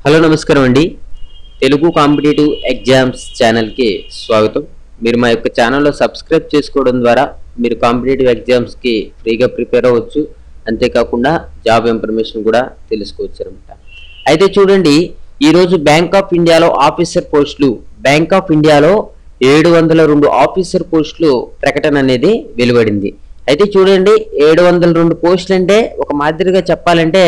Hello నమస్కారం అండి. Telugu competitive exams ఛానల్కి స్వాగతం. మీరు మా యొక్క ఛానల్లో సబ్స్క్రైబ్ చేసుకోవడం ద్వారా మీరు కాంపిటేటివ్ ఎగ్జామ్స్కి ఫ్రీగా ప్రిపేర్ అవ్వచ్చు. అంతేకాకుండా జాబ్ ఇన్ఫర్మేషన్ కూడా తెలుసుకోవచ్చు అనమాట. అయితే చూడండి, ఈరోజు బ్యాంక్ ఆఫ్ ఇండియాలో ఆఫీసర్ పోస్టులు, బ్యాంక్ ఆఫ్ ఇండియాలో 702 ఆఫీసర్ పోస్టులు ప్రకటన అనేది వెలువడింది. అయితే చూడండి, 702 పోస్టులు అంటే ఒక మాదిరిగా చెప్పాలంటే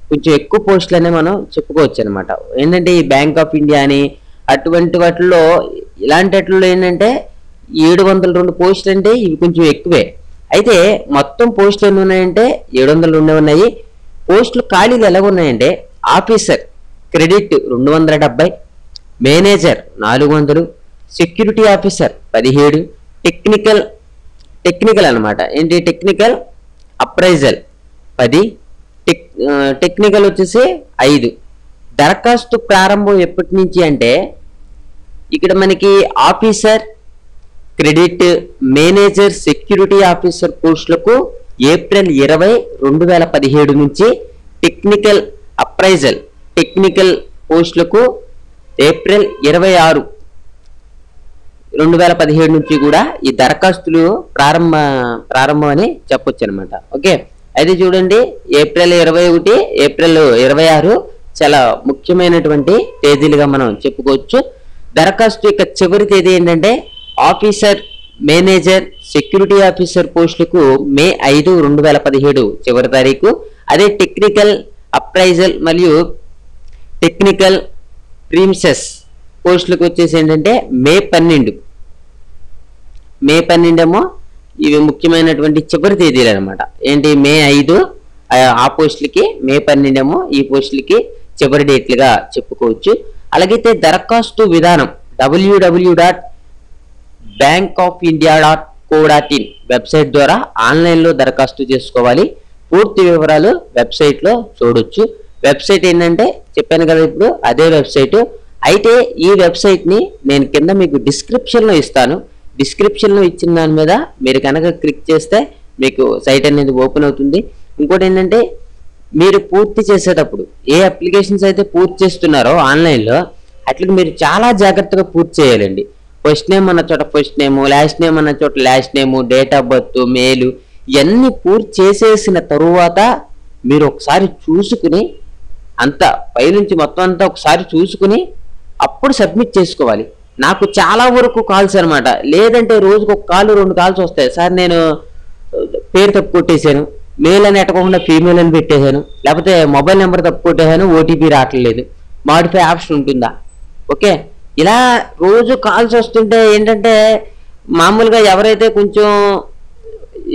కొంచెం ఎక్కువ పోస్టులనే మనం చెప్పుకోవచ్చు అనమాట. ఏంటంటే ఈ బ్యాంక్ ఆఫ్ ఇండియా అని అటువంటి వాటిల్లో ఇలాంటి వాటిల్లో ఏంటంటే 702 పోస్టులు అంటే ఇవి కొంచెం ఎక్కువే. అయితే మొత్తం పోస్టులు ఎన్ని ఉన్నాయంటే 702 ఉన్నాయి. పోస్టులు ఖాళీలు ఎలాగ ఉన్నాయంటే officer credit 270, manager 400, security officer 17, technical అనమాట. ఏంటి టెక్నికల్ అప్రైజల్ 10, టెక్నికల్ వచ్చేసి 5. దరఖాస్తు ప్రారంభం ఎప్పటి నుంచి అంటే ఇక్కడ మనకి officer credit, manager, security officer పోస్టులకు ఏప్రిల్ 20, 2017 నుంచి, టెక్నికల్ అప్రైజల్ టెక్నికల్ పోస్టులకు ఏప్రిల్ 26, 2017 నుంచి కూడా ఈ దరఖాస్తులు ప్రారంభం అని చెప్పొచ్చు అనమాట. ఓకే, అయితే చూడండి, ఏప్రిల్ 21, ఏప్రిల్ 26 చాలా ముఖ్యమైనటువంటి తేదీలుగా మనం చెప్పుకోవచ్చు. దరఖాస్తు యొక్క చివరి తేదీ ఏంటంటే ఆఫీసర్, మేనేజర్, సెక్యూరిటీ ఆఫీసర్ పోస్టులకు మే 5, 2017 చివరి తారీఖు. అదే టెక్నికల్ అప్రైజల్ మరియు టెక్నికల్ ప్రిన్సెస్ పోస్టులకు వచ్చేసి ఏంటంటే మే 12 ఏమో ఇవి ముఖ్యమైనటువంటి చివరి తేదీలు అనమాట. ఏంటి మే 5 ఆ పోస్టులకి, మే 12 ఏమో ఈ పోస్టులకి చివరి డేట్లుగా చెప్పుకోవచ్చు. అలాగైతే దరఖాస్తు విధానం www.bankofindia.co.in వెబ్సైట్ ద్వారా ఆన్లైన్లో దరఖాస్తు చేసుకోవాలి. పూర్తి వివరాలు వెబ్సైట్లో చూడొచ్చు. వెబ్సైట్ ఏంటంటే చెప్పాను కదా ఇప్పుడు, అదే వెబ్సైట్. అయితే ఈ వెబ్సైట్ని నేను కింద మీకు డిస్క్రిప్షన్లో ఇస్తాను. డిస్క్రిప్షన్లో ఇచ్చిన దాని మీద మీరు కనుక క్లిక్ చేస్తే మీకు సైట్ అనేది ఓపెన్ అవుతుంది. ఇంకోటి ఏంటంటే మీరు పూర్తి చేసేటప్పుడు ఏ అప్లికేషన్స్ అయితే పూర్తి చేస్తున్నారో ఆన్లైన్లో అట్లకి మీరు చాలా జాగ్రత్తగా పూర్తి చేయాలండి. ఫస్ట్ నేమ్ అన్న చోట ఫస్ట్ నేము, లాస్ట్ నేమ్ అన్న చోట last name, date of birth, mail ఇవన్నీ పూర్తి చేసేసిన తరువాత మీరు ఒకసారి చూసుకుని అంతా పైనుంచి మొత్తం అంతా ఒకసారి చూసుకుని అప్పుడు సబ్మిట్ చేసుకోవాలి. నాకు చాలా వరకు కాల్స్ అనమాట. లేదంటే రోజుకు ఒక కాల్ 2 కాల్స్ వస్తాయి. సార్ నేను పేరు తప్పు కొట్టేశాను, మేల్ అని ఎట్టకుండా ఫీమేల్ అని పెట్టేశాను, లేకపోతే మొబైల్ నెంబర్ తప్పు కొట్టేశాను, ఓటీపీ రావట్లేదు, మాడిఫై ఆప్షన్ ఉంటుందా? ఓకే, ఇలా రోజు కాల్స్ వస్తుంటే ఏంటంటే మామూలుగా ఎవరైతే కొంచెం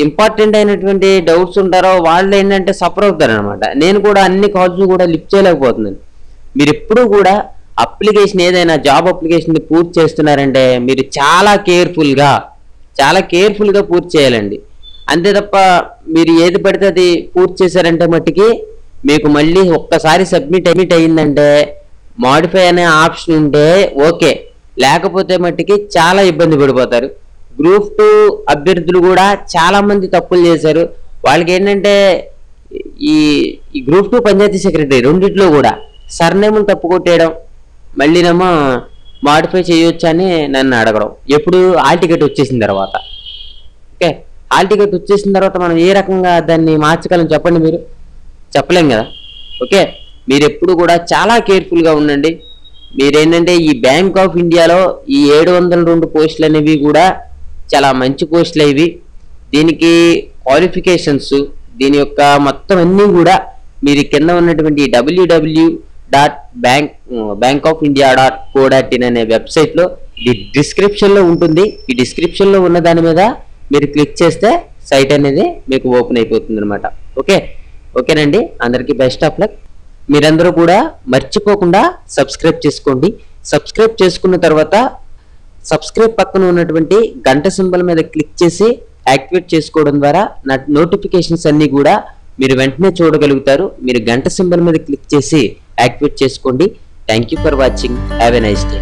ఇంపార్టెంట్ అయినటువంటి డౌట్స్ ఉంటారో వాళ్ళు ఏంటంటే సఫర్ అవుతారు అనమాట. నేను కూడా అన్ని కాల్స్ కూడా లిఫ్ట్ చేయలేకపోతున్నాను. మీరు ఎప్పుడూ కూడా అప్లికేషన్ ఏదైనా జాబ్ అప్లికేషన్ పూర్తి చేస్తున్నారంటే మీరు చాలా కేర్ఫుల్గా పూర్తి చేయాలండి. అంతే తప్ప మీరు ఏది పడితే అది పూర్తి చేశారంటే మట్టికి మీకు మళ్ళీ ఒక్కసారి సబ్మిట్ అయ్యిందంటే మాడిఫై అనే ఆప్షన్ ఉంటే ఓకే, లేకపోతే మట్టికి చాలా ఇబ్బంది పడిపోతారు. గ్రూప్ 2 అభ్యర్థులు కూడా చాలా మంది తప్పులు చేశారు. వాళ్ళకి ఏంటంటే ఈ గ్రూప్ 2 పంచాయతీ సెక్రటరీ రెండిట్లో కూడా సర్నేములు తప్పు కొట్టేయడం, మళ్ళీనేమో మాడిఫై చేయొచ్చు అని నన్ను అడగడం. ఎప్పుడు హాల్ టికెట్ వచ్చేసిన తర్వాత. ఓకే, హాల్ టికెట్ వచ్చేసిన తర్వాత మనం ఏ రకంగా దాన్ని మార్చగలం చెప్పండి? మీరు చెప్పలేం కదా. ఓకే, మీరు ఎప్పుడు కూడా చాలా కేర్ఫుల్గా ఉండండి. మీరేంటంటే ఈ బ్యాంక్ ఆఫ్ ఇండియాలో ఈ 702 పోస్టులు అనేవి కూడా చాలా మంచి పోస్టులు ఇవి. దీనికి క్వాలిఫికేషన్స్, దీని యొక్క మొత్తం అన్నీ కూడా మీరు కింద ఉన్నటువంటి www.bankofindia.co.in అనే వెబ్సైట్లో డిస్క్రిప్షన్లో ఉంటుంది. ఈ డిస్క్రిప్షన్లో ఉన్న దాని మీద మీరు క్లిక్ చేస్తే సైట్ అనేది మీకు ఓపెన్ అయిపోతుంది అనమాట. ఓకేనండి, అందరికీ బెస్ట్ ఆఫ్ లక్. మీరందరూ కూడా మర్చిపోకుండా సబ్స్క్రైబ్ చేసుకోండి. సబ్స్క్రైబ్ చేసుకున్న తర్వాత సబ్స్క్రైబ్ పక్కన ఉన్నటువంటి గంట సింబల్ మీద క్లిక్ చేసి యాక్టివేట్ చేసుకోవడం ద్వారా నా నోటిఫికేషన్స్ అన్నీ కూడా మీరు వెంటనే చూడగలుగుతారు. మీరు గంట సింబల్ మీద క్లిక్ చేసి యాక్టివేట్ చేసుకోండి. Thank you for watching. Have a nice day.